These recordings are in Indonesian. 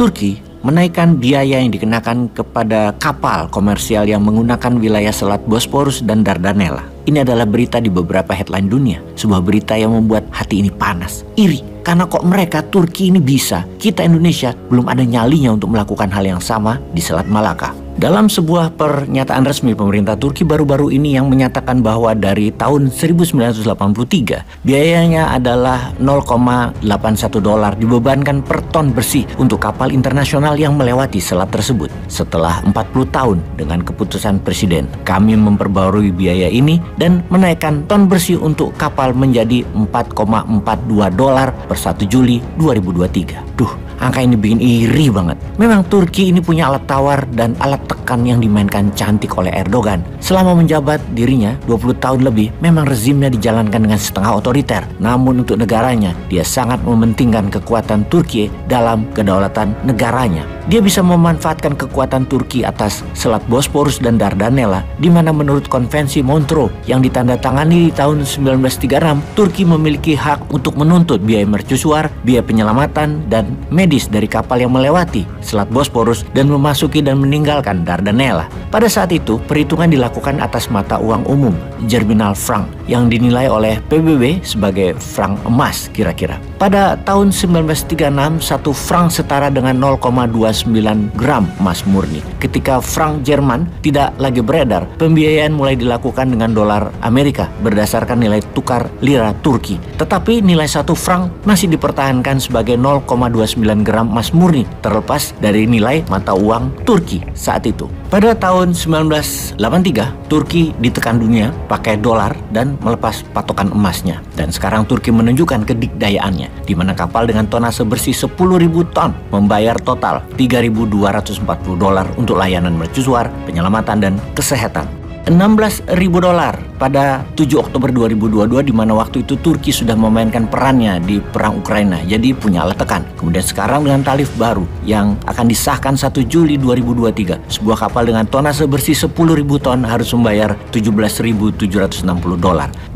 Turki menaikkan biaya yang dikenakan kepada kapal komersial yang menggunakan wilayah Selat Bosporus dan Dardanella. Ini adalah berita di beberapa headline dunia. Sebuah berita yang membuat hati ini panas, iri. Karena kok mereka Turki ini bisa, kita Indonesia belum ada nyalinya untuk melakukan hal yang sama di Selat Malaka. Dalam sebuah pernyataan resmi pemerintah Turki baru-baru ini yang menyatakan bahwa dari tahun 1983 biayanya adalah $0,81 dibebankan per ton bersih untuk kapal internasional yang melewati selat tersebut. Setelah 40 tahun dengan keputusan Presiden, kami memperbarui biaya ini dan menaikkan ton bersih untuk kapal menjadi $4,42 per 1 Juli 2023. Duh, angka ini bikin iri banget. Memang Turki ini punya alat tawar dan alat tekan yang dimainkan cantik oleh Erdogan. Selama menjabat dirinya 20 tahun lebih, memang rezimnya dijalankan dengan setengah otoriter. Namun untuk negaranya, dia sangat mementingkan kekuatan Turki dalam kedaulatan negaranya. Dia bisa memanfaatkan kekuatan Turki atas Selat Bosporus dan Dardanella, di mana menurut konvensi Montreux yang ditandatangani di tahun 1936, Turki memiliki hak untuk menuntut biaya mercusuar, biaya penyelamatan, dan medis dari kapal yang melewati Selat Bosporus dan memasuki dan meninggalkan Dardanella. Pada saat itu, perhitungan dilakukan atas mata uang umum, Germinal franc, yang dinilai oleh PBB sebagai franc emas kira-kira. Pada tahun 1936, 1 franc setara dengan 0,29 gram emas murni. Ketika franc Jerman tidak lagi beredar, pembiayaan mulai dilakukan dengan dolar Amerika berdasarkan nilai tukar lira Turki. Tetapi nilai 1 franc masih dipertahankan sebagai 0,29 gram emas murni, terlepas dari nilai mata uang Turki saat itu. Pada tahun 1983, Turki ditekan dunia pakai dolar dan melepas patokan emasnya. Dan sekarang Turki menunjukkan kedikdayaannya, di mana kapal dengan tonase bersih 10.000 ton membayar total $3.240 untuk layanan mercusuar, penyelamatan, dan kesehatan. $16.000 pada 7 Oktober 2022, di mana waktu itu Turki sudah memainkan perannya di perang Ukraina, jadi punya alat tekan. Kemudian sekarang dengan tarif baru yang akan disahkan 1 Juli 2023, sebuah kapal dengan tonase bersih 10.000 ton harus membayar $17.760.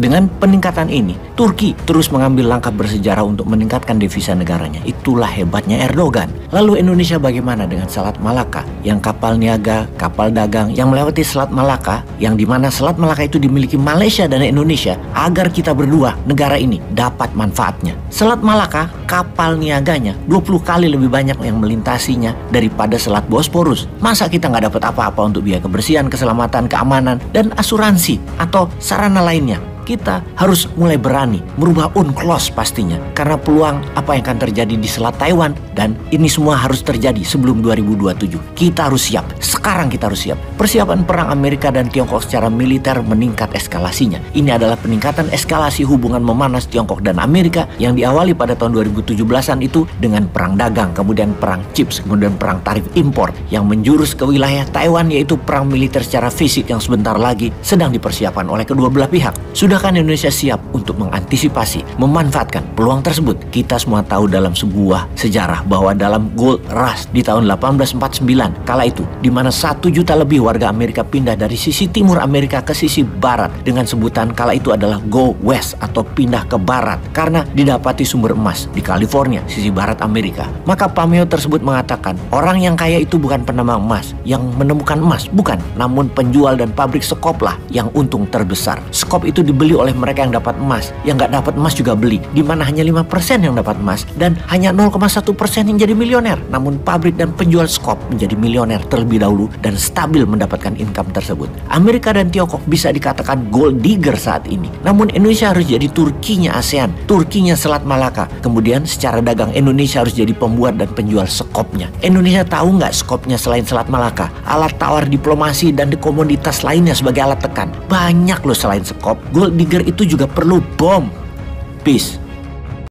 Dengan peningkatan ini, Turki terus mengambil langkah bersejarah untuk meningkatkan devisa negaranya. Itulah hebatnya Erdogan. Lalu Indonesia bagaimana dengan Selat Malaka, yang kapal niaga, kapal dagang yang melewati Selat Malaka, yang dimana Selat Malaka itu dimiliki Malaysia dan Indonesia, agar kita berdua negara ini dapat manfaatnya. Selat Malaka, kapal niaganya 20 kali lebih banyak yang melintasinya daripada Selat Bosporus. Masa kita nggak dapat apa-apa untuk biaya kebersihan, keselamatan, keamanan, dan asuransi atau sarana lainnya? Kita harus mulai berani merubah UNCLOS pastinya, karena peluang apa yang akan terjadi di Selat Taiwan, dan ini semua harus terjadi sebelum 2027. Kita harus siap. Sekarang kita harus siap. Persiapan perang Amerika dan Tiongkok secara militer meningkat eskalasinya. Ini adalah peningkatan eskalasi hubungan memanas Tiongkok dan Amerika yang diawali pada tahun 2017-an itu dengan perang dagang, kemudian perang CHIPS, kemudian perang tarif impor yang menjurus ke wilayah Taiwan, yaitu perang militer secara fisik yang sebentar lagi sedang dipersiapkan oleh kedua belah pihak. Sudahkah Indonesia siap untuk mengantisipasi, memanfaatkan peluang tersebut? Kita semua tahu dalam sebuah sejarah bahwa dalam Gold Rush di tahun 1849 kala itu, di mana 1 juta lebih warga Amerika pindah dari sisi timur Amerika ke sisi barat dengan sebutan kala itu adalah Go West atau pindah ke barat, karena didapati sumber emas di California, sisi barat Amerika. Maka pameo tersebut mengatakan orang yang kaya itu bukan penambang emas yang menemukan emas, bukan, namun penjual dan pabrik sekop lah yang untung terbesar. Sekop itu dibeli oleh mereka yang dapat emas, yang nggak dapat emas juga beli, di mana hanya 5% yang dapat emas dan hanya 0,1% yang jadi milioner. Namun pabrik dan penjual skop menjadi milioner terlebih dahulu dan stabil mendapatkan income tersebut. Amerika dan Tiongkok bisa dikatakan gold digger saat ini. Namun Indonesia harus jadi Turkinya ASEAN, Turkinya Selat Malaka. Kemudian secara dagang Indonesia harus jadi pembuat dan penjual skopnya. Indonesia tahu nggak skopnya selain Selat Malaka? Alat tawar diplomasi dan komoditas lainnya sebagai alat tekan. Banyak loh selain skop. Gold digger itu juga perlu bom. Peace.